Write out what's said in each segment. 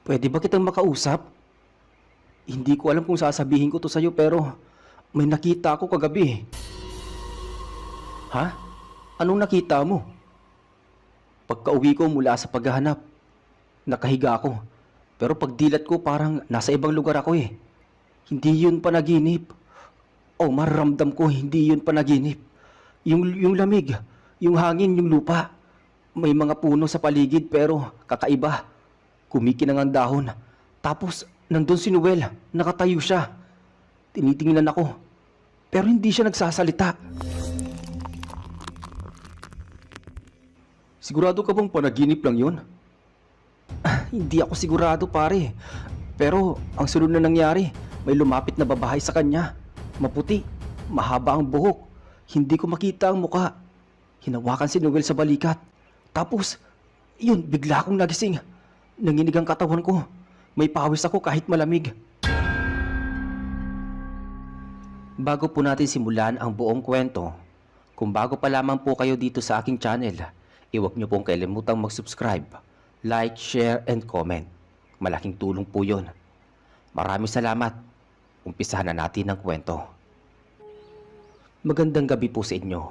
Pwede ba kitang makausap? Hindi ko alam kung sasabihin ko to sa'yo pero may nakita ako kagabi. Ha? Anong nakita mo? Pagka-uwi ko mula sa paghahanap, nakahiga ako. Pero pagdilat ko parang nasa ibang lugar ako eh. Hindi yun panaginip. Oh, mararamdam ko hindi yun panaginip. Yung lamig, yung hangin, yung lupa. May mga puno sa paligid pero kakaiba. Kumikinang ang dahon. Tapos nandun si Noel, nakatayo siya. Tinitingnan ako. Pero hindi siya nagsasalita. Sigurado ka bang panaginip lang yun? Hindi ako sigurado pare. Pero ang sunod na nangyari, may lumapit na babae sa kanya. Maputi, mahaba ang buhok. Hindi ko makita ang muka. Hinawakan si Noel sa balikat. Tapos, yun, bigla akong nagising. Nanginig ang katawan ko. May pawis ako kahit malamig. Bago po natin simulan ang buong kwento, kung bago pa lamang po kayo dito sa aking channel, iwag niyo pong kalilimutang mag-subscribe, like, share, and comment. Malaking tulong po yun. Maraming salamat. Umpisahan na natin ang kwento. Magandang gabi po sa inyo.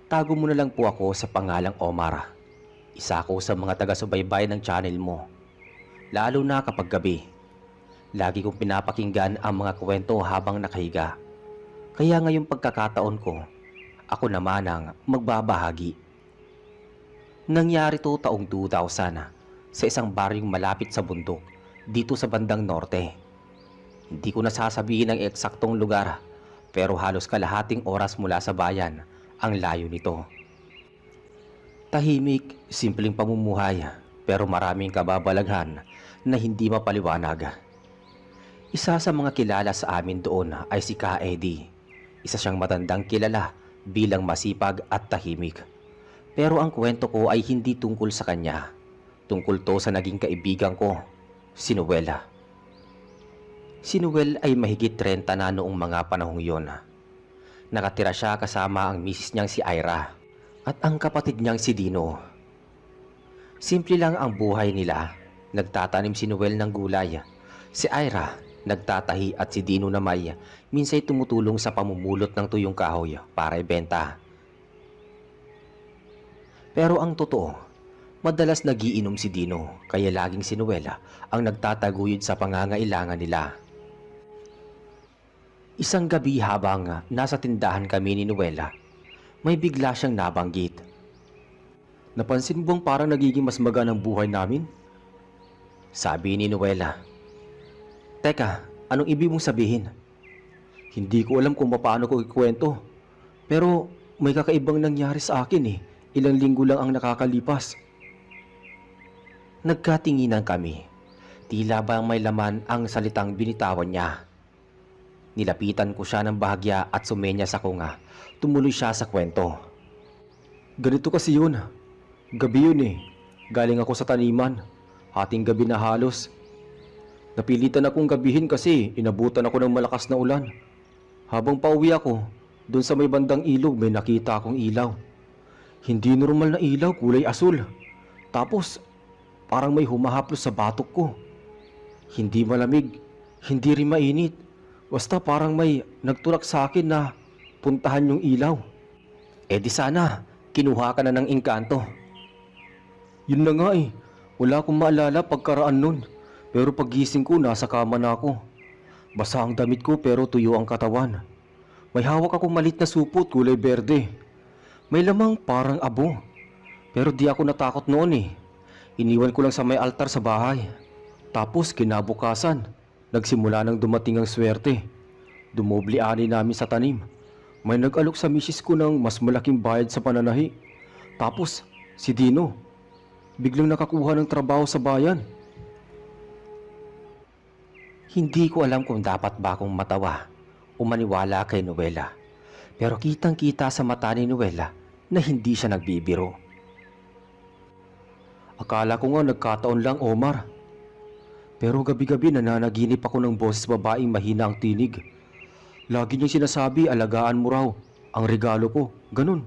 Tago mo na lang po ako sa pangalang Omar. Isa ako sa mga taga-subaybay ng channel mo. Lalo na kapag gabi. Lagi kong pinapakinggan ang mga kwento habang nakahiga. Kaya ngayong pagkakataon ko, ako naman ang magbabahagi. Nangyari to taong 2000 sa isang baryong malapit sa bundok dito sa bandang norte. Hindi ko nasasabihin ang eksaktong lugar pero halos kalahating oras mula sa bayan ang layo nito. Tahimik, simpleng pamumuhay pero maraming kababalaghan na hindi mapaliwanag. Isa sa mga kilala sa amin doon ay si Ka Eddie. Isa siyang matandang kilala bilang masipag at tahimik. Pero ang kwento ko ay hindi tungkol sa kanya. Tungkol to sa naging kaibigan ko, si Noel. Si Noel ay mahigit 30 na noong mga panahong yon. Nakatira siya kasama ang misis niyang si Ira at ang kapatid niyang si Dino. Simple lang ang buhay nila. Nagtatanim si Noel ng gulay. Si Ira nagtatahi at si Dino naman minsay tumutulong sa pamumulot ng tuyong kahoy para ibenta. Pero ang totoo, madalas nagiinom si Dino kaya laging si Noel ang nagtataguyod sa pangangailangan nila. Isang gabi habang nasa tindahan kami ni Noel, may bigla siyang nabanggit. Napansin mo bang parang nagiging mas maganang buhay namin? Sabi ni Noel. Teka, anong ibig mong sabihin? Hindi ko alam kung paano ko ikwento. Pero may kakaibang nangyari sa akin eh. Ilang linggo lang ang nakakalipas. Nagkatinginan kami. Tila ba may laman ang salitang binitawan niya. Nilapitan ko siya ng bahagya at sumenyas ako nga. Tumuloy siya sa kwento. Ganito kasi yun. Gabi yun eh. Galing ako sa taniman. Hating gabi na halos. Napilitan akong gabihin kasi inabutan ako ng malakas na ulan. Habang pauwi ako, doon sa may bandang ilog may nakita akong ilaw. Hindi normal na ilaw, kulay asul. Tapos, parang may humahaplos sa batok ko. Hindi malamig, hindi rin mainit. Basta parang may nagtulak sa akin na puntahan yung ilaw. Eh di sana, kinuha ka na ng engkanto. Yun na nga eh, wala akong maalala pagkaraan nun. Pero paggising ko, nasa kama na ako. Basa ang damit ko pero tuyo ang katawan. May hawak akong malit na supot, kulay berde. May lamang parang abo. Pero di ako natakot noon eh. Iniwan ko lang sa may altar sa bahay. Tapos kinabukasan, nagsimula nang dumating ang swerte. Dumobli ani namin sa tanim. May nag-alok sa misis ko ng mas malaking bayad sa pananahi. Tapos si Dino, biglang nakakuha ng trabaho sa bayan. Hindi ko alam kung dapat ba akong matawa o maniwala kay Noela. Pero kitang-kita sa mata ni Noela na hindi siya nagbibiro. Akala ko nga nagkataon lang, Omar. Pero gabi-gabi nananaginip ako ng boses babaeng mahina ang tinig. Lagi niyang sinasabi, alagaan mo raw ang regalo ko. Ganun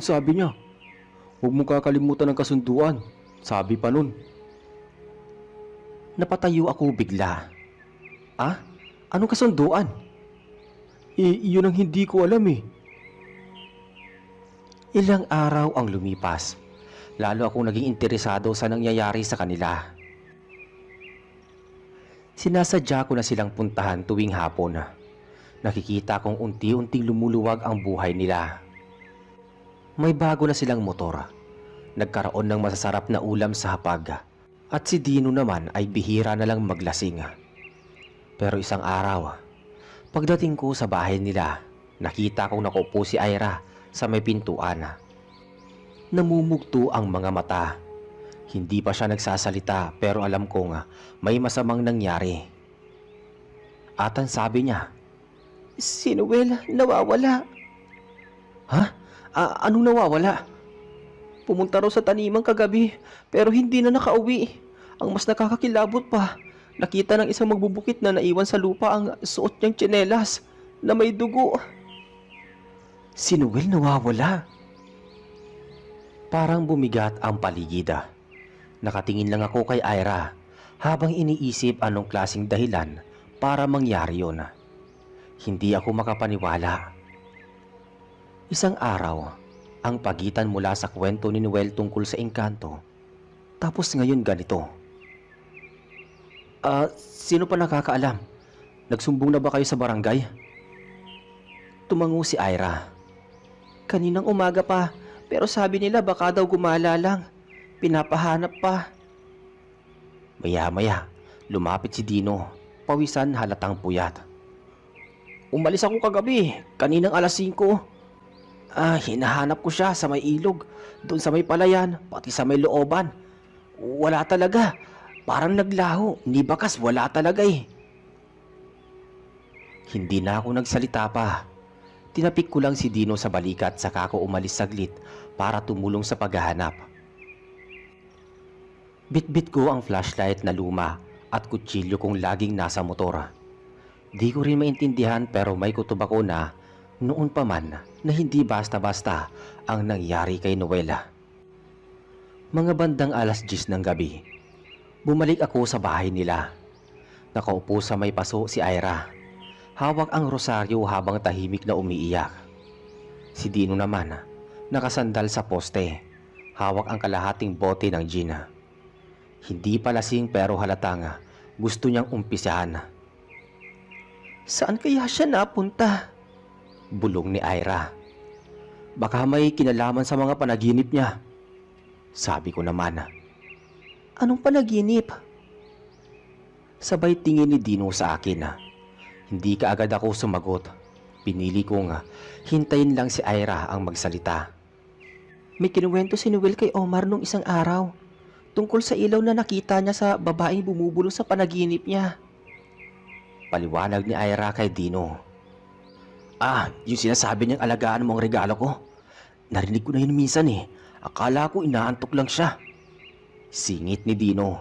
sabi niya. Huwag mo kakalimutan ang kasunduan, sabi pa nun. Napatayo ako bigla. Ah? Anong kasunduan? Yun ang hindi ko alam eh. Ilang araw ang lumipas. Lalo akong naging interesado sa nangyayari sa kanila. Sinasadya ko na silang puntahan tuwing hapon. Nakikita kong unti-unting lumuluwag ang buhay nila. May bago na silang motor. Nagkaroon ng masasarap na ulam sa hapag. At si Dino naman ay bihira na lang maglasing. Pero isang araw, pagdating ko sa bahay nila, nakita kong nakaupo si Ira sa may pintuan. Namumugto ang mga mata. Hindi pa siya nagsasalita pero alam kong may masamang nangyari. At ang sabi niya, "Si Noel nawawala." Ha? Anong nawawala? Pumunta raw sa taniman kagabi pero hindi na nakauwi. Ang mas nakakakilabot pa, nakita ng isang magbubukit na naiwan sa lupa ang suot niyang tsinelas na may dugo. Si Noel nawawala. Parang bumigat ang paligid. Nakatingin lang ako kay Ira habang iniisip anong klaseng dahilan para mangyari yun. Hindi ako makapaniwala. Isang araw, ang pagitan mula sa kwento ni Noel tungkol sa engkanto. Tapos ngayon ganito. Sino pa nakakaalam? Nagsumbong na ba kayo sa barangay? Tumango si Ira. Kaninang umaga pa, pero sabi nila baka daw gumala lang. Pinapahanap pa. Maya-maya, lumapit si Dino. Pawisan halatang puyat. Umalis ako kagabi, kaninang alas 5. Hinahanap ko siya sa may ilog, doon sa may palayan, pati sa may looban. Wala talaga. Parang naglaho, ni bakas wala talaga eh. Hindi na ako nagsalita pa. Tinapik ko lang si Dino sa balikat saka ako umalis saglit para tumulong sa paghahanap. Bitbit ko ang flashlight na luma at kutsilyo kong laging nasa motor. Di ko rin maintindihan pero may kutob ako na noon pa man na hindi basta-basta ang nangyari kay Noela. Mga bandang alas 10 ng gabi, bumalik ako sa bahay nila. Nakaupo sa may paso si Ira. Hawak ang rosaryo habang tahimik na umiiyak. Si Dino naman, nakasandal sa poste. Hawak ang kalahating bote ng gin. Hindi pa lasing pero halatang gusto niyang umpisahan. Saan kaya siya napunta? Bulong ni Ira. Baka may kinalaman sa mga panaginip niya. Sabi ko naman. Anong panaginip? Sabay tingin ni Dino sa akin. Hindi kaagad ako sumagot. Pinili kong hintayin lang si Ira ang magsalita. May kinuwento si Noel kay Omar nung isang araw. Tungkol sa ilaw na nakita niya sa babaeng bumubulong sa panaginip niya. Paliwanag ni Ira kay Dino. Yung sinasabi niyang alagaan mo ang regalo ko. Narinig ko na yun minsan eh. Akala ko inaantok lang siya. Singit ni Dino.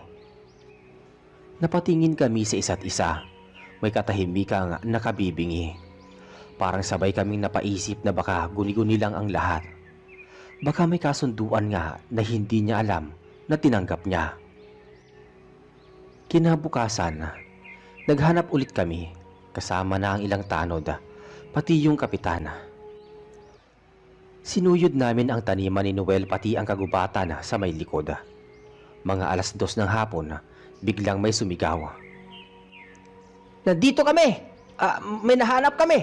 Napatingin kami sa isa't isa. May katahimikang nakabibingi. Parang sabay kaming napaisip na baka guni-guni lang ang lahat. Baka may kasunduan nga na hindi niya alam na tinanggap niya. Kinabukasan, naghanap ulit kami kasama na ang ilang tanod, pati yung kapitan. Sinuyod namin ang taniman ni Noel pati ang kagubatan sa may likod. Mga alas 2 ng hapon, biglang may sumigaw. Nandito kami! May nahanap kami!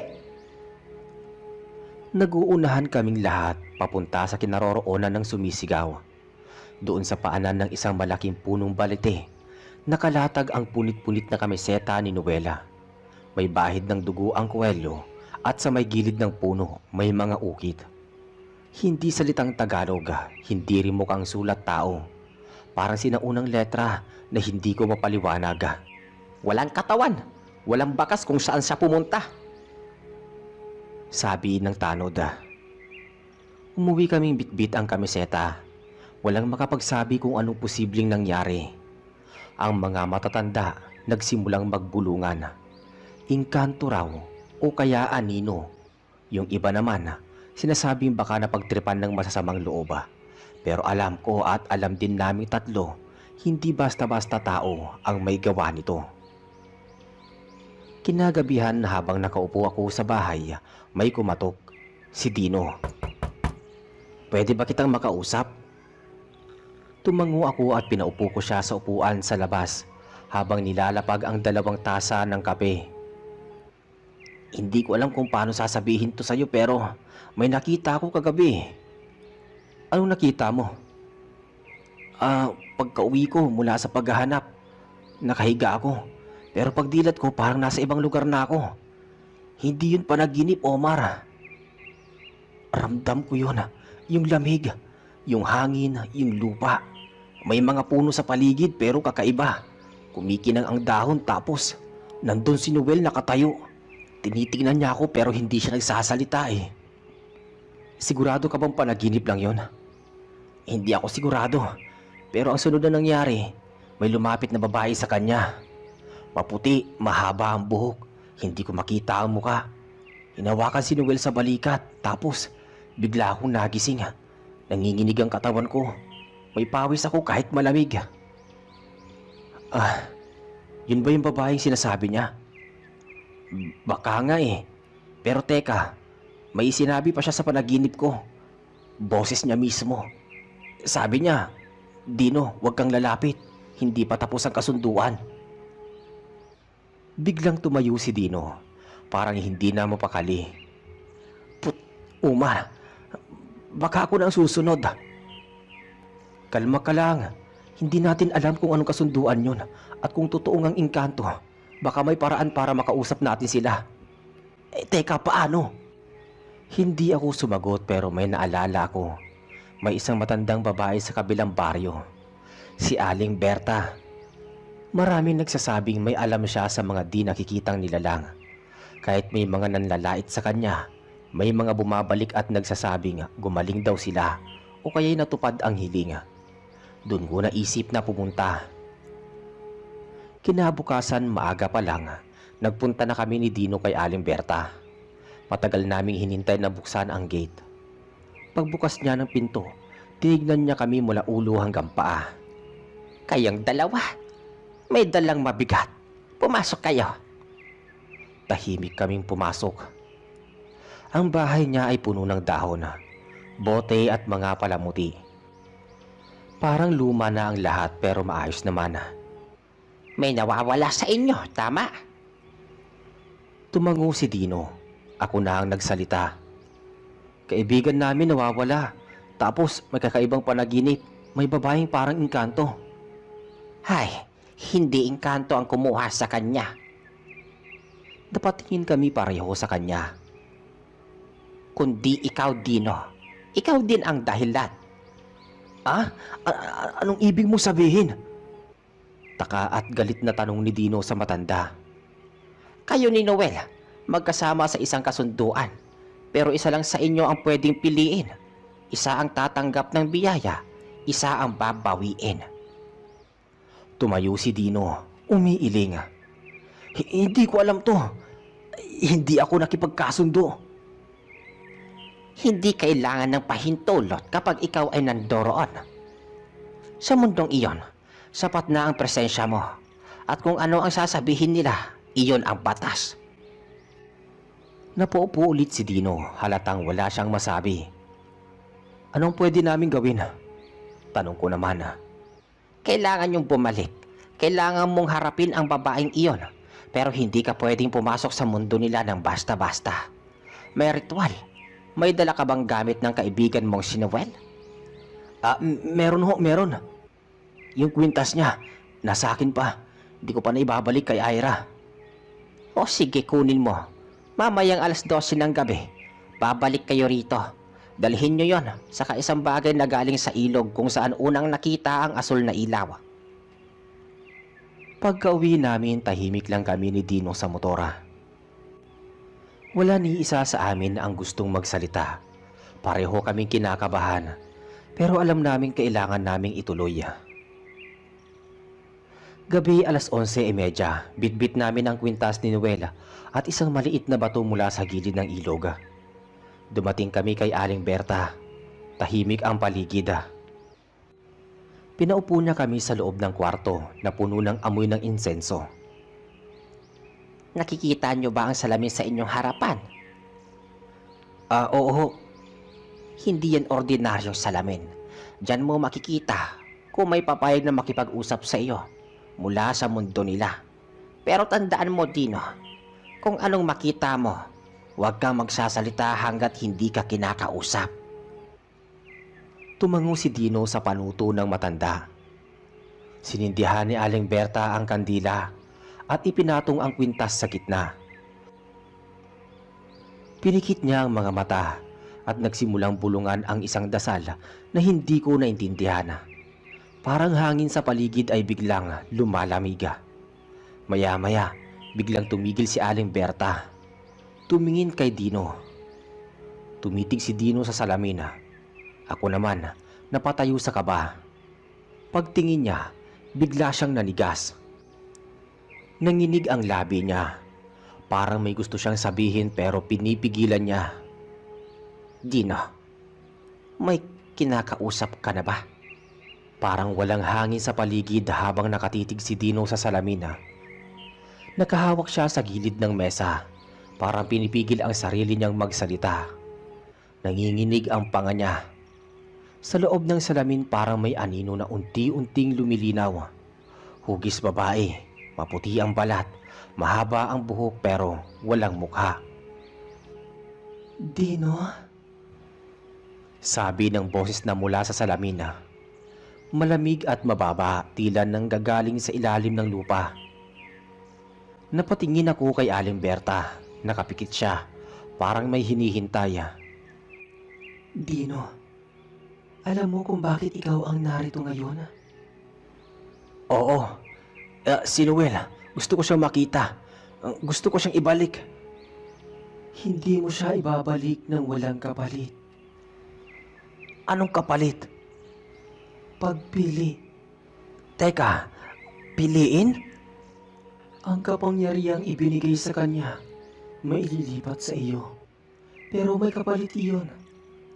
Naguunahan kaming lahat papunta sa kinaroroonan ng sumisigaw. Doon sa paanan ng isang malaking punong balete, nakalatag ang punit-punit na kamiseta ni Noela. May bahid ng dugo ang kuwelyo at sa may gilid ng puno may mga ukit. Hindi salitang Tagalog, hindi rin mukhang sulat tao. Parang sinaunang letra na hindi ko mapaliwanag. Walang katawan, walang bakas kung saan siya pumunta. Sabi ng tanod. Umuwi kaming bitbit ang kamiseta. Walang makapagsabi kung anong posibleng nangyari. Ang mga matatanda nagsimulang magbulungan. Engkanto raw o kaya anino. Yung iba naman sinasabing baka napagtripan ng masasamang loob. Pero alam ko at alam din naming tatlo, Hindi basta-basta tao ang may gawa nito. Kinagabihan habang nakaupo ako sa bahay, may kumatok. Si Dino. Pwede ba kitang makausap? Tumango ako at pinaupo ko siya sa upuan sa labas habang nilalapag ang 2 tasa ng kape. Hindi ko alam kung paano sasabihin to sa'yo pero may nakita ako kagabi. Anong nakita mo? Pagka-uwi ko mula sa paghahanap, nakahiga ako. Pero pagdilat ko parang nasa ibang lugar na ako. Hindi yun panaginip, Omar. Ramdam ko yun, yung lamig, yung hangin, yung lupa. May mga puno sa paligid pero kakaiba. Kumikinang ang dahon tapos nandun si Noel nakatayo. Tinitingnan niya ako pero hindi siya nagsasalita eh. Sigurado ka bang panaginip lang yon? Hindi ako sigurado. Pero ang sunod na nangyari, may lumapit na babae sa kanya. Maputi, mahaba ang buhok. Hindi ko makita ang muka. Hinawakan si Noel sa balikat tapos bigla akong nagising. Nanginginig ang katawan ko. May pawis ako kahit malamig. Yun ba yung babaeng sinasabi niya? Baka nga eh. Pero teka, may sinabi pa siya sa panaginip ko. Boses niya mismo. Sabi niya, Dino, huwag kang lalapit. Hindi pa tapos ang kasunduan. Biglang tumayo si Dino. Parang hindi na mapakali. Uma, baka ako na ang susunod. Kalma ka lang. Hindi natin alam kung anong kasunduan yun at kung totoo ngang engkanto. Baka may paraan para makausap natin sila. Teka, paano? Hindi ako sumagot pero may naalala ako. May isang matandang babae sa kabilang baryo. Si Aling Berta. Maraming nagsasabing may alam siya sa mga di nakikitang nilalang. Kahit may mga nanlalait sa kanya, may mga bumabalik at nagsasabing gumaling daw sila o kaya'y natupad ang hiling. Doon ko naisip na pumunta. Kinabukasan maaga pa lang, nagpunta na kami ni Dino kay Aling Berta. Matagal naming hinintay na buksan ang gate. Pagbukas niya ng pinto, tinignan niya kami mula ulo hanggang paa. Kayong dalawa, may dalang mabigat. Pumasok kayo. Tahimik kaming pumasok. Ang bahay niya ay puno ng dahon, bote at mga palamuti. Parang luma na ang lahat pero maayos naman. May nawawala sa inyo, tama? Tumango si Dino. Ako na ang nagsalita. Kaibigan namin nawawala. Tapos may kakaibang panaginip. May babaeng parang engkanto. Hay, hindi engkanto ang kumuha sa kanya. Napatingin kami pareho sa kanya. Kundi ikaw, Dino. Ikaw din ang dahilan. Anong ibig mo sabihin? Taka at galit na tanong ni Dino sa matanda. Kayo ni Noel, magkasama sa isang kasunduan. Pero isa lang sa inyo ang pwedeng piliin. Isa ang tatanggap ng biyaya, isa ang babawiin. Tumayo si Dino, umiiling. Hindi ko alam to. Hindi ako nakipagkasundo. Hindi kailangan ng pahintulot kapag ikaw ay nandoroon. Sa mundong iyon, sapat na ang presensya mo. At kung ano ang sasabihin nila, iyon ang batas. Napaupo ulit si Dino, halatang wala siyang masabi. Anong pwede namin gawin? Tanong ko naman. Kailangan niyong bumalik. Kailangan mong harapin ang babaeng iyon. Pero hindi ka pwedeng pumasok sa mundo nila ng basta-basta. May ritual. May dala ka bang gamit ng kaibigan mong si Noel? Meron. Yung kwintas niya, nasa akin pa. Hindi ko pa na ibabalik kay Ira. O sige, kunin mo. Mamayang 12:00 ng gabi, babalik kayo rito. Dalhin nyo yon sa isang bagay na galing sa ilog kung saan unang nakita ang asul na ilaw. Pagka-uwi namin, tahimik lang kami ni Dino sa motora. Wala ni isa sa amin ang gustong magsalita. Pareho kaming kinakabahan, pero alam namin kailangan naming ituloy. Gabi 11:30, bitbit namin ang kwintas ni Noel at isang maliit na bato mula sa gilid ng ilog. Dumating kami kay Aling Berta. Tahimik ang paligid. Pinaupo niya kami sa loob ng kwarto na puno ng amoy ng insenso. Nakikita niyo ba ang salamin sa inyong harapan? Oo. Hindi yan ordinaryong salamin. Diyan mo makikita kung may papayag na makipag-usap sa iyo mula sa mundo nila. Pero tandaan mo, Dino, kung anong makita mo, huwag kang magsasalita hanggat hindi ka kinakausap. Tumango si Dino sa panuto ng matanda. Sinindihan ni Aling Berta ang kandila at ipinatong ang kwintas sa gitna. Pinikit niya ang mga mata at nagsimulang bulungan ang isang dasal na hindi ko naintindihan. Parang hangin sa paligid ay biglang lumalamig. Maya-maya, biglang tumigil si Aling Berta. Tumingin kay Dino. Tumitig si Dino sa salamin. Ako naman, napatayo sa kaba. Pagtingin niya, bigla siyang nanigas. Nanginig ang labi niya. Parang may gusto siyang sabihin pero pinipigilan niya. Dino, may kinakausap ka na ba? Parang walang hangin sa paligid habang nakatitig si Dino sa salamin. Nakahawak siya sa gilid ng mesa. Parang pinipigil ang sarili niyang magsalita. Nanginginig ang panga niya. Sa loob ng salamin parang may anino na unti-unting lumilinaw. Hugis babae, maputi ang balat, mahaba ang buhok pero walang mukha. Dino? Sabi ng boses na mula sa salamin. Malamig at mababa, tila nang gagaling sa ilalim ng lupa. Napatingin ako kay Aling Berta. Nakapikit siya, parang may hinihintay. Dino, alam mo kung bakit ikaw ang narito ngayon? Oo. Si Noel, gusto ko siyang makita. Gusto ko siyang ibalik. Hindi mo siya ibabalik ng walang kapalit. Anong kapalit? Pagpili. Teka, piliin? Ang kapangyarihang ibinigay sa kanya, maililipat sa iyo. Pero may kapalit iyon.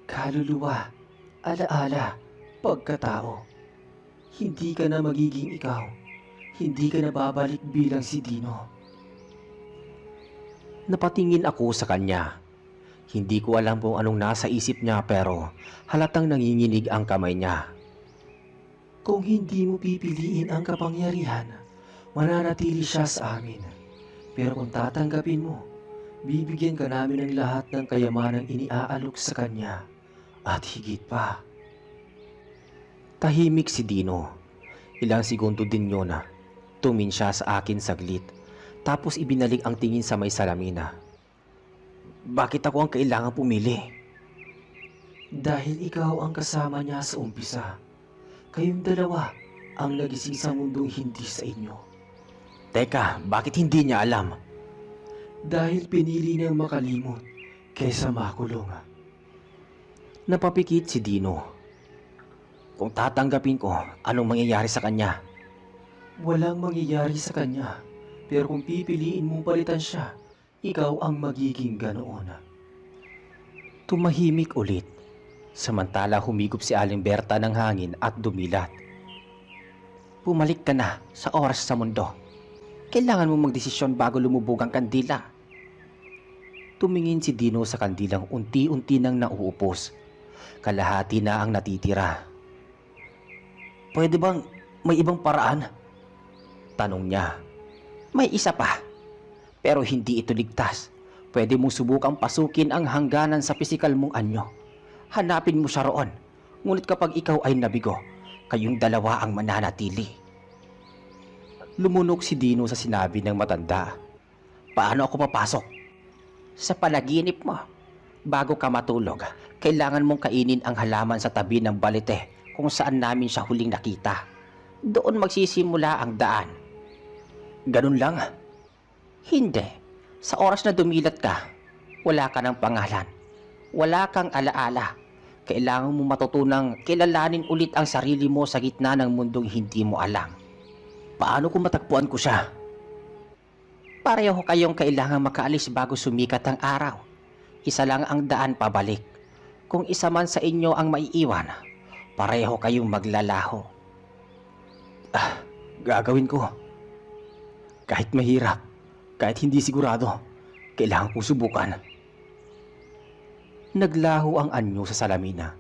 Kaluluwa, alaala, pagkatao. Hindi ka na magiging ikaw. Hindi ka na babalik bilang si Dino. Napatingin ako sa kanya. Hindi ko alam kung anong nasa isip niya pero halatang nanginginig ang kamay niya. Kung hindi mo pipiliin ang kapangyarihan, mananatili siya sa amin. Pero kung tatanggapin mo, bibigyan ka namin ng lahat ng kayamanang iniaalok sa kanya at higit pa. Tahimik si Dino. Ilang segundo din yun na. Tumingin siya sa akin saglit. Tapos ibinalik ang tingin sa may salamina. Bakit ako ang kailangan pumili? Dahil ikaw ang kasama niya sa umpisa. Kayong dalawa ang nagising sa mundong hindi sa inyo. Teka, bakit hindi niya alam? Dahil pinili niyang makalimot kaysa makulong. Napapikit si Dino. Kung tatanggapin ko, anong mangyayari sa kanya? Walang mangyayari sa kanya. Pero kung pipiliin mong palitan siya, ikaw ang magiging ganoon. Tumahimik ulit. Samantala humigop si Aling Berta ng hangin at dumilat. Bumalik ka na sa oras sa mundo. Kailangan mo magdesisyon bago lumubog ang kandila. Tumingin si Dino sa kandilang unti-unti nang nauupos. Kalahati na ang natitira. Pwede bang may ibang paraan? Tanong niya. May isa pa. Pero hindi ito ligtas. Pwede mong subukang pasukin ang hangganan sa pisikal mong anyo. Hanapin mo siya roon. Ngunit kapag ikaw ay nabigo, kayong dalawa ang mananatili. Lumunok si Dino sa sinabi ng matanda. Paano ako papasok? Sa panaginip mo. Bago ka matulog, kailangan mong kainin ang halaman sa tabi ng balete kung saan namin siya huling nakita. Doon magsisimula ang daan. Ganun lang? Hindi. Sa oras na dumilat ka, wala ka ng pangalan. Wala kang alaala. Kailangan mo matutunang kilalanin ulit ang sarili mo sa gitna ng mundong hindi mo alam. Paano kung matagpuan ko siya? Pareho kayong kailangan makaalis bago sumikat ang araw. Isa lang ang daan pabalik. Kung isa man sa inyo ang maiiwan, pareho kayong maglalaho. Gagawin ko. Kahit mahirap, kahit hindi sigurado, kailangan ko subukan. Naglaho ang anyo sa salamina.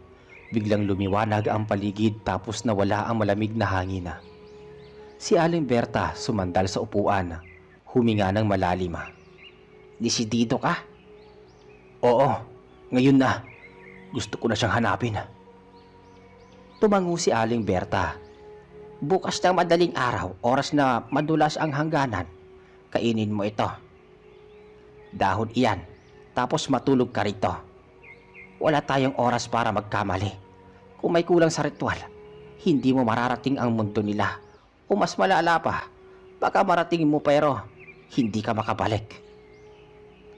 Biglang lumiwanag ang paligid tapos nawala ang malamig na hangin. Si Aling Berta sumandal sa upuan, huminga ng malalim. Desidido ka? Oo, ngayon na. Gusto ko na siyang hanapin. Tumango si Aling Berta. Bukas ng madaling araw, oras na madulas ang hangganan, kainin mo ito. Dahon iyan, tapos matulog ka rito. Wala tayong oras para magkamali. Kung may kulang sa ritual, hindi mo mararating ang mundo nila. O mas malala pa, baka marating mo pero hindi ka makabalik.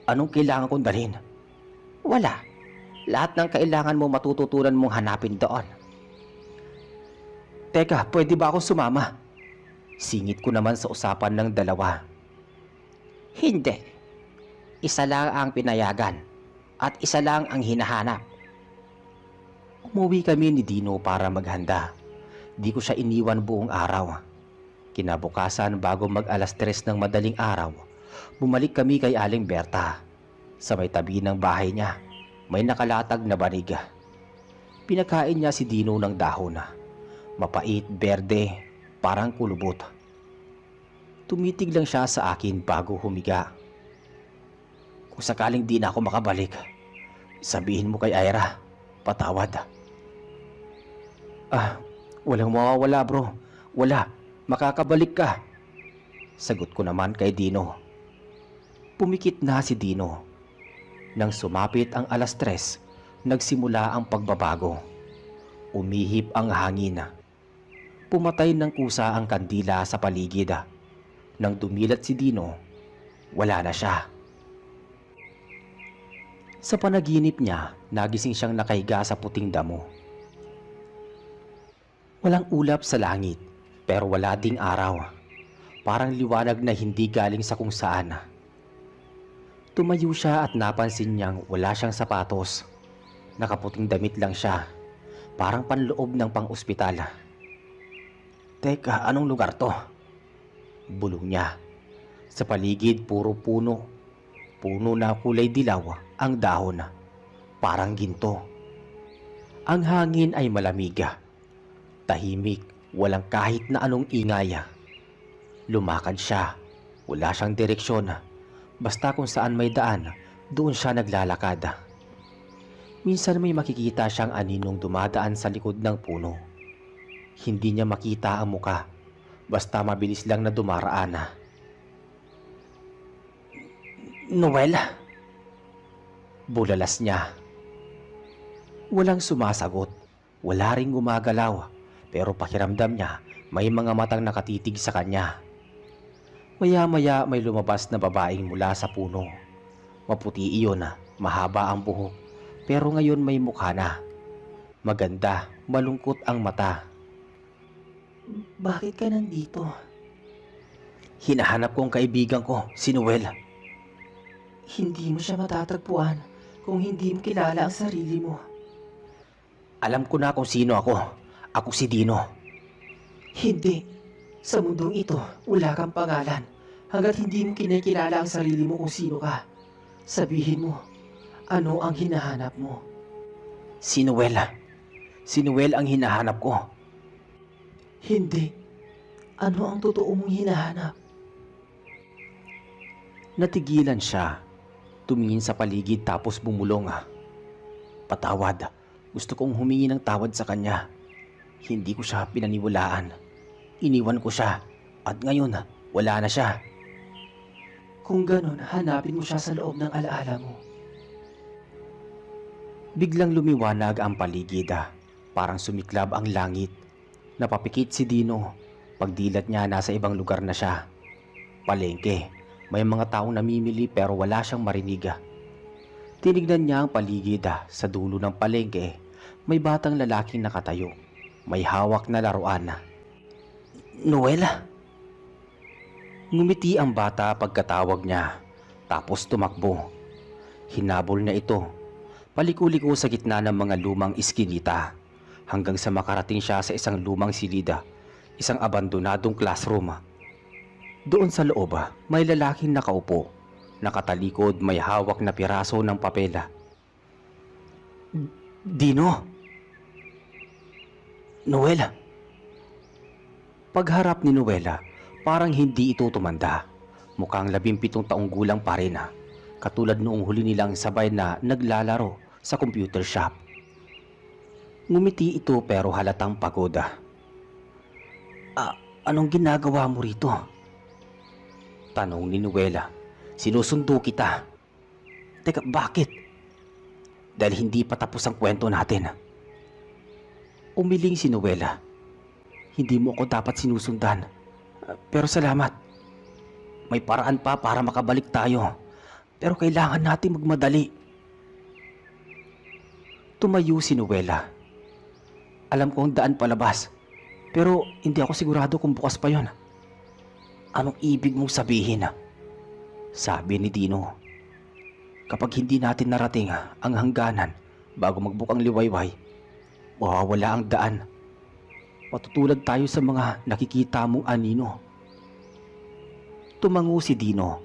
Anong kailangan kong dalhin? Wala. Lahat ng kailangan mo matututunan mong hanapin doon. Teka, pwede ba akong sumama? Singit ko naman sa usapan ng dalawa. Hindi. Isa lang ang pinayagan at isa lang ang hinahanap. Umuwi kami ni Dino para maghanda. Di ko siya iniwan buong araw. Kinabukasan bago mag 3:00 ng madaling araw, bumalik kami kay Aling Berta. Sa may tabi ng bahay niya, may nakalatag na banig. Pinakain niya si Dino ng dahon. Mapait, berde, parang kulubot. Tumitig lang siya sa akin bago humiga. Kung sakaling di na ako makabalik, sabihin mo kay Ira, patawad. Walang mawawala bro. Wala, makakabalik ka. Sagot ko naman kay Dino. Pumikit na si Dino. Nang sumapit ang 3:00, nagsimula ang pagbabago. Umihip ang hangin. Pumatay ng kusa ang kandila sa paligid. Nang dumilat si Dino, wala na siya. Sa panaginip niya, nagising siyang nakahiga sa puting damo. Walang ulap sa langit, pero wala ding araw. Parang liwanag na hindi galing sa kung saan. Tumayo siya at napansin niyang wala siyang sapatos. Nakaputing damit lang siya, parang panloob ng pang-ospital. Teka, anong lugar to? Bulong niya. Sa paligid puro puno. Puno na kulay dilaw ang dahon. Parang ginto. Ang hangin ay malamig. Tahimik, walang kahit na anong ingay. Lumakad siya. Wala siyang direksyon. Basta kung saan may daan, doon siya naglalakad. Minsan may makikita siyang aninong dumadaan sa likod ng puno. Hindi niya makita ang muka. Basta mabilis lang na dumaraan. Noel? Bulalas niya. Walang sumasagot. Wala ring gumagalaw. Pero pakiramdam niya may mga matang nakatitig sa kanya. Maya-maya may lumabas na babaeng mula sa puno. Maputi iyon, mahaba ang buhok. Pero ngayon may mukha na. Maganda, malungkot ang mata. Bakit ka nandito? Hinahanap kong kaibigan ko, si Noel. Hindi mo siya matatagpuan kung hindi mo kilala ang sarili mo. Alam ko na kung sino ako. Ako si Dino. Hindi. Sa mundong ito, wala kang pangalan hanggat hindi mo kinikilala ang sarili mo kung sino ka. Sabihin mo, ano ang hinahanap mo? Si Noel. Si Noel ang hinahanap ko. Hindi. Ano ang totoo mong hinahanap? Natigilan siya. Tumingin sa paligid tapos bumulong. Patawad. Gusto kong humingi ng tawad sa kanya. Hindi ko siya pinaniwalaan. Iniwan ko siya. At ngayon, wala na siya. Kung ganon, hanapin mo siya sa loob ng alaala mo. Biglang lumiwanag ang paligid. Parang sumiklab ang langit. Napapikit si Dino. Pagdilat niya, nasa ibang lugar na siya. Palengke. May mga taong namimili pero wala siyang marinig. Tinignan niya ang paligid. Sa dulo ng palengke, may batang lalaking nakatayo. May hawak na laruan. Noel? Ngumiti ang bata pagkatawag niya. Tapos tumakbo. Hinabol na ito. Paliko-liko sa gitna ng mga lumang iskinita. Hanggang sa makarating siya sa isang lumang silida. isang abandonadong classroom. Doon sa loob, may lalaking nakaupo. Nakatalikod, may hawak na piraso ng papel. Dino? Noel? Pagharap ni Noel, parang hindi ito tumanda. Mukhang 17 taong gulang pa rin. Katulad noong huli nilang sabay na naglalaro sa computer shop. Ngumiti ito pero halatang pagod. Anong ginagawa mo rito? Tanong ni Noel. Sinusundo kita. Teka, bakit? Dahil hindi pa tapos ang kwento natin. Umiling si Noel. Hindi mo ako dapat sinusundan. Pero salamat. May paraan pa para makabalik tayo. Pero kailangan natin magmadali. Tumayo si Noel. Alam ko ang daan palabas. Pero hindi ako sigurado kung bukas pa yon. Anong ibig mong sabihin? Sabi ni Dino. Kapag hindi natin narating ang hangganan bago magbukang liwayway, mawawala ang daan. Matutulad tayo sa mga nakikita mong anino. Tumango si Dino.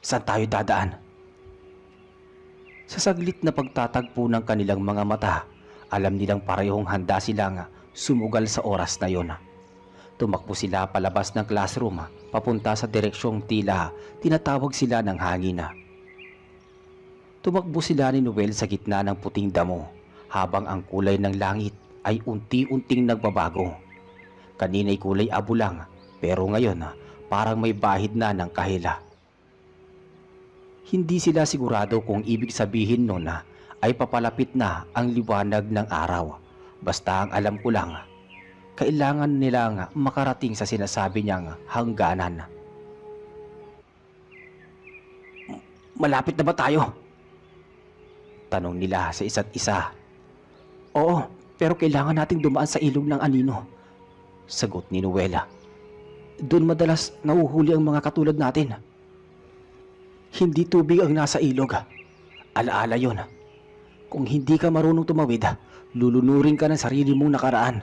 Saan tayo dadaan? Sa saglit na pagtatagpo ng kanilang mga mata, alam nilang parehong handa silang sumugal sa oras na yon. Tumakbo sila palabas ng classroom papunta sa direksyong tila tinatawag sila ng hangin. Tumakbo sila ni Noel sa gitna ng puting damo habang ang kulay ng langit ay unti-unting nagbabago. Kanina'y kulay abo lang pero ngayon parang may bahid na ng kahila. Hindi sila sigurado kung ibig sabihin nun ay papalapit na ang liwanag ng araw. Basta ang alam ko lang, kailangan nilang makarating sa sinasabi niyang hangganan. Malapit na ba tayo? Tanong nila sa isa't isa. Oo, pero kailangan nating dumaan sa ilog ng anino. Sagot ni Noela. Doon madalas nahuhuli ang mga katulad natin. Hindi tubig ang nasa ilog. Alaala yon. Kung hindi ka marunong tumawid, lulunurin ka ng sarili mong nakaraan.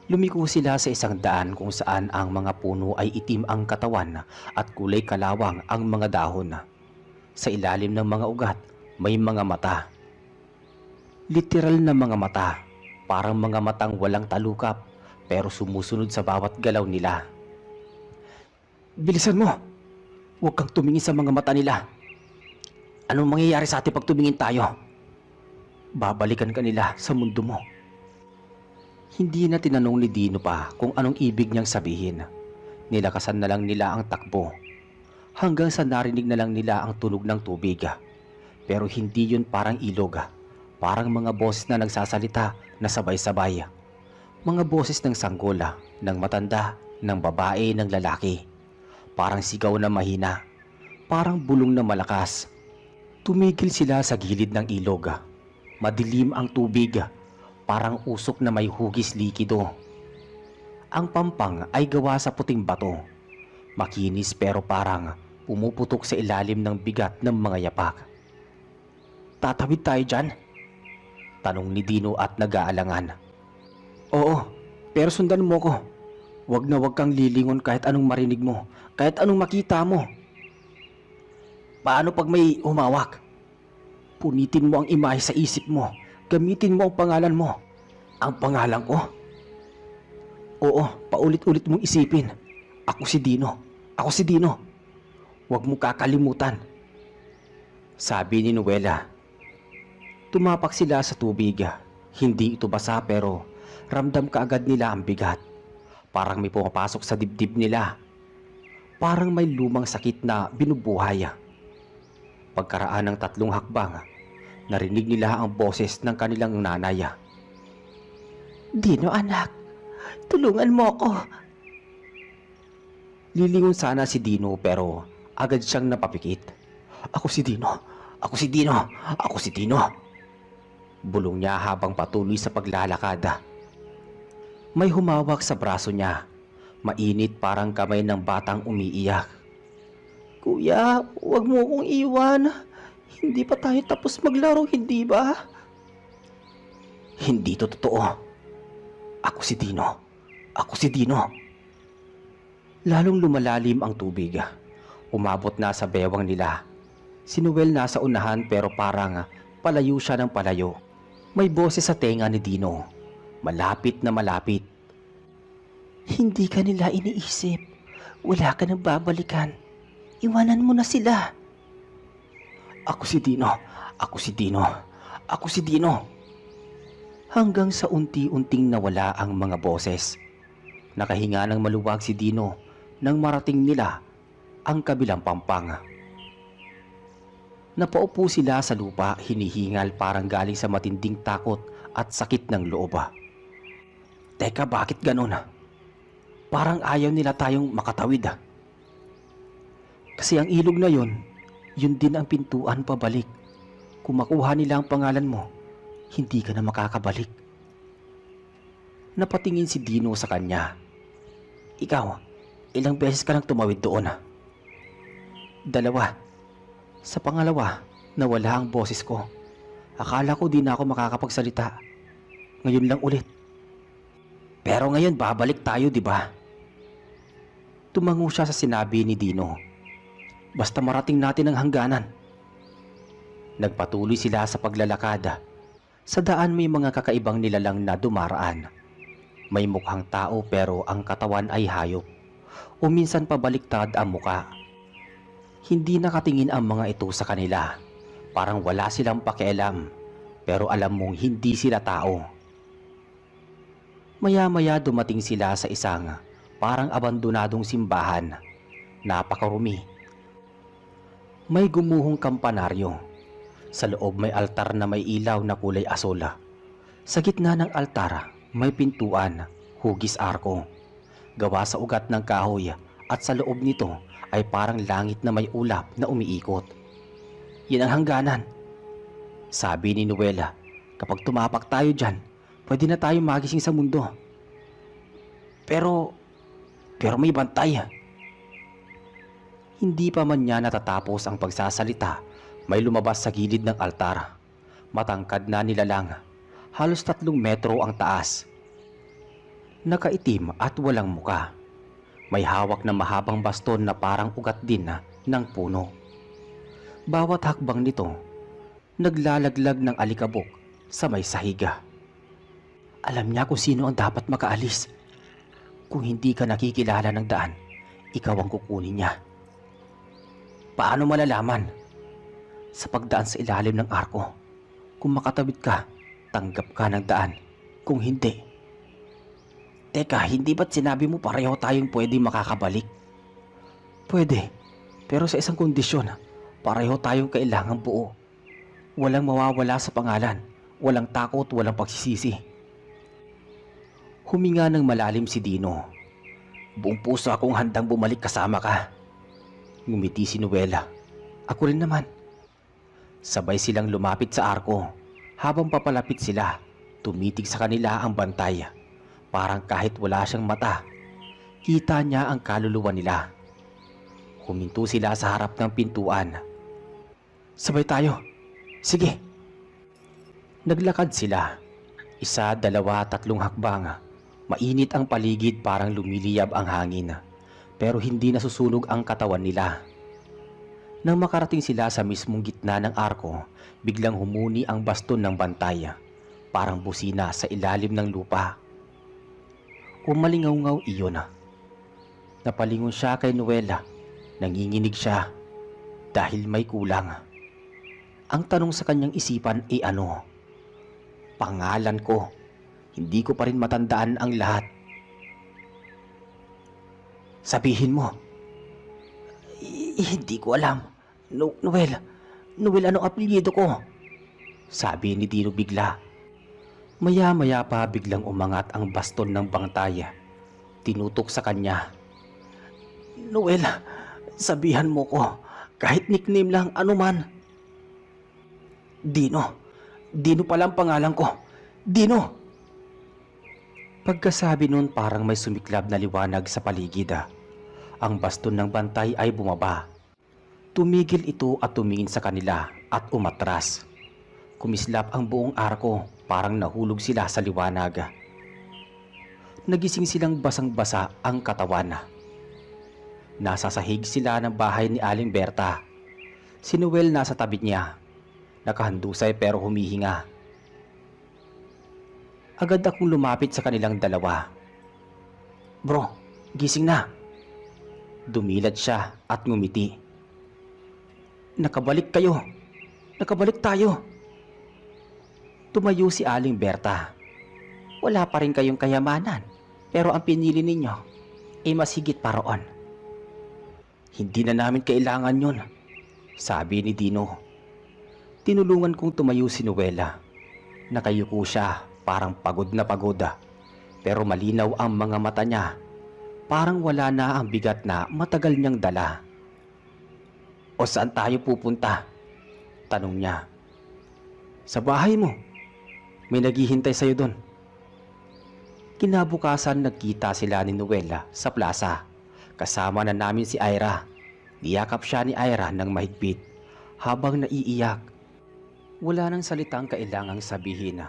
Lumiko sila sa isang daan kung saan ang mga puno ay itim ang katawan at kulay kalawang ang mga dahon. Sa ilalim ng mga ugat, may mga mata. Literal na mga mata, parang mga matang walang talukap pero sumusunod sa bawat galaw nila. Bilisan mo! Huwag kang tumingin sa mga mata nila. Anong mangyayari sa atin pag tumingin tayo? Babalikan ka nila sa mundo mo. Hindi na tinanong ni Dino pa kung anong ibig niyang sabihin. Nilakasan na lang nila ang takbo. Hanggang sa narinig na lang nila ang tunog ng tubig. Pero hindi yun parang ilog. Parang mga boses na nagsasalita na sabay-sabay. Mga boses ng sanggola, ng matanda, ng babae, ng lalaki. Parang sigaw na mahina. Parang bulong na malakas. Tumigil sila sa gilid ng ilog. Madilim ang tubig. Parang usok na may hugis likido. Ang pampang ay gawa sa puting bato. Makinis pero parang pumuputok sa ilalim ng bigat ng mga yapak. Tatawid tayo dyan? Tanong ni Dino at nag-aalangan. Oo, pero sundan mo ko. Wag na wag kang lilingon kahit anong marinig mo, kahit anong makita mo. Paano pag may humawak? Punitin mo ang imahe sa isip mo. Gamitin mo ang pangalan mo. Ang pangalan ko? Oo, paulit-ulit mong isipin. Ako si Dino. Ako si Dino. Huwag mo kakalimutan. Sabi ni Noela. Tumapak sila sa tubig. Hindi ito basa pero ramdam kaagad nila ang bigat. Parang may pumapasok sa dibdib nila. Parang may lumang sakit na binubuhay. Pagkaraan ng 3 hakbang, narinig nila ang boses ng kanilang nanay. Dino anak, tulungan mo ako. Lilingon sana si Dino pero agad siyang napapikit. Ako si Dino, ako si Dino, ako si Dino. Bulong niya habang patuloy sa paglalakad. May humawak sa braso niya. Mainit parang kamay ng batang umiiyak. Kuya, huwag mo akong iwan. Hindi pa tayo tapos maglaro, hindi ba? Hindi to totoo. Ako si Dino. Ako si Dino. Lalong lumalalim ang tubig. Umabot na sa bewang nila. Si Noel nasa unahan pero parang palayo siya ng palayo. May boses sa tenga ni Dino. Malapit na malapit. Hindi ka nila iniisip. Wala ka nang babalikan. Iwanan mo na sila. Ako si Dino. Ako si Dino. Ako si Dino. Hanggang sa unti-unting nawala ang mga boses. Nakahinga ng maluwag si Dino nang marating nila ang kabilang pampang. Napaupo sila sa lupa, hinihingal parang galing sa matinding takot at sakit ng loob. Teka, bakit ganun? Parang ayaw nila tayong makatawid. Kasi ang ilog na yun din ang pintuan pabalik. Kung makuha nila ang pangalan mo, hindi ka na makakabalik. Napatingin si Dino sa kanya. Ikaw, ilang beses ka nang tumawid doon? 2. Sa pangalawa, nawala ang boses ko. Akala ko di na ako makakapagsalita. Ngayon lang ulit. Pero ngayon babalik tayo, di ba? Tumango siya sa sinabi ni Dino. Basta marating natin ang hangganan. Nagpatuloy sila sa paglalakad. Sa daan may mga kakaibang nilalang na dumaraan. May mukhang tao pero ang katawan ay hayop. O minsan pabaliktad ang muka. Hindi nakatingin ang mga ito sa kanila. Parang wala silang pakialam. Pero alam mong hindi sila tao. Maya-maya dumating sila sa isang parang abandonadong simbahan. Napakarumi. May gumuhong kampanaryo. Sa loob may altar na may ilaw na kulay asola. Sa gitna ng altar may pintuan, hugis arko. Gawa sa ugat ng kahoy at sa loob nito ay parang langit na may ulap na umiikot. Yan ang hangganan. Sabi ni Noela, kapag tumapak tayo dyan, pwede na tayo magising sa mundo. Pero may bantay. Hindi pa man niya natatapos ang pagsasalita, may lumabas sa gilid ng altar. Matangkad na nilalang, halos 3 metro ang taas. Nakaitim at walang muka. May hawak na mahabang baston na parang ugat din ng puno. Bawat hakbang nito, naglalaglag ng alikabok sa may sahiga. Alam niya kung sino ang dapat makaalis. Kung hindi ka nakikilala ng daan, ikaw ang kukunin niya. Paano malalaman? Sa pagdaan sa ilalim ng arko. Kung makatawid ka, tanggap ka ng daan. Kung hindi. Teka, hindi ba't sinabi mo pareho tayong pwede makakabalik? Pwede, pero sa isang kondisyon. Pareho tayong kailangang buo. Walang mawawala sa pangalan. Walang takot, walang pagsisisi. Huminga ng malalim si Dino. Buong puso akong handang bumalik kasama ka. Ngumiti si Noela. Ako rin naman. Sabay silang lumapit sa arko. Habang papalapit sila, tumitig sa kanila ang bantay. Parang kahit wala siyang mata, kita niya ang kaluluwa nila. Huminto sila sa harap ng pintuan. Sabay tayo. Sige. Naglakad sila. 1, 2, 3 hakbang. Mainit ang paligid, parang lumiliyab ang hangin. Pero hindi nasusunog ang katawan nila. Nang makarating sila sa mismong gitna ng arko, biglang humuni ang baston ng bantay. Parang busina sa ilalim ng lupa. Umalingaw-ngaw iyon. Napalingon siya kay Noela. Nanginginig siya dahil may kulang. Ang tanong sa kanyang isipan ay ano? Pangalan ko. Hindi ko pa rin matandaan ang lahat. Sabihin mo. Hindi ko alam. Noel, anong apelyido ko? Sabi ni Dino bigla. Maya-maya pa biglang umangat ang baston ng bantay. Tinutok sa kanya. Noel, sabihan mo ko. Kahit nickname lang, anuman. Dino pala ang pangalan ko. Dino! Pagkasabi nun parang may sumiklab na liwanag sa paligid. Ang baston ng bantay ay bumaba. Tumigil ito at tumingin sa kanila at umatras. Kumislap ang buong arko, parang nahulog sila sa liwanag. Nagising silang basang-basa ang katawan. Nasa sahig sila ng bahay ni Aling Berta. Si Noel nasa tabi niya. Nakahandusay pero humihinga. Agad akong lumapit sa kanilang dalawa. "Bro, gising na." Dumilat siya at ngumiti. "Nakabalik kayo. Nakabalik tayo." Tumayo si Aling Berta. "Wala pa rin kayong kayamanan, pero ang pinili ninyo ay mas higit pa roon." "Hindi na namin kailangan yon," sabi ni Dino. Tinulungan kong tumayo si Noela. Nakayuko siya, parang pagod na pagod. Pero malinaw ang mga mata niya. Parang wala na ang bigat na matagal niyang dala. "O saan tayo pupunta?" tanong niya. "Sa bahay mo. May naghihintay sa'yo doon." Kinabukasan nagkita sila ni Noela sa plaza. Kasama na namin si Ira. Niyakap siya ni Ira ng mahigpit habang naiiyak. Wala nang salitang kailangang sabihin.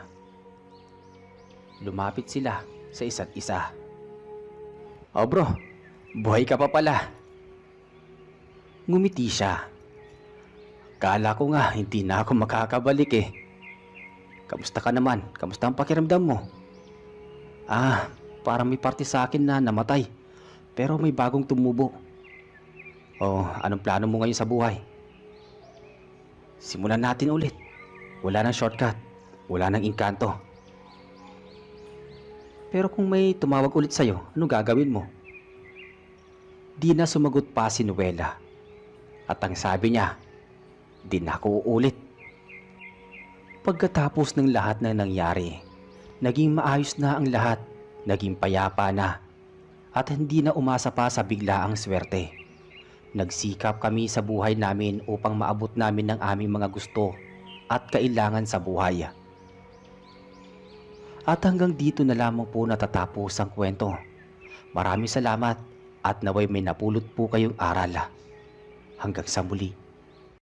Lumapit sila sa isa't isa. "Oh bro, buhay ka pa pala." Ngumiti siya. "Kala ko nga hindi na ako makakabalik eh. Kamusta ka naman? Kamusta ang pakiramdam mo?" Parang may parte sa akin na namatay, pero may bagong tumubo." "Oh, anong plano mo ngayon sa buhay?" "Simulan natin ulit. Wala nang shortcut, wala nang engkanto." "Pero kung may tumawag ulit sa'yo, anong gagawin mo?" Di na sumagot pa si Noela. At ang sabi niya, "Di na ako uulit." Pagkatapos ng lahat na nangyari, naging maayos na ang lahat, naging payapa na, at hindi na umasa pa sa biglaang swerte. Nagsikap kami sa buhay namin upang maabot namin ang aming mga gusto at kailangan sa buhay. At hanggang dito na lamang po natatapos ang kwento. Maraming salamat at naway may napulot po kayong aral. Hanggang sa muli.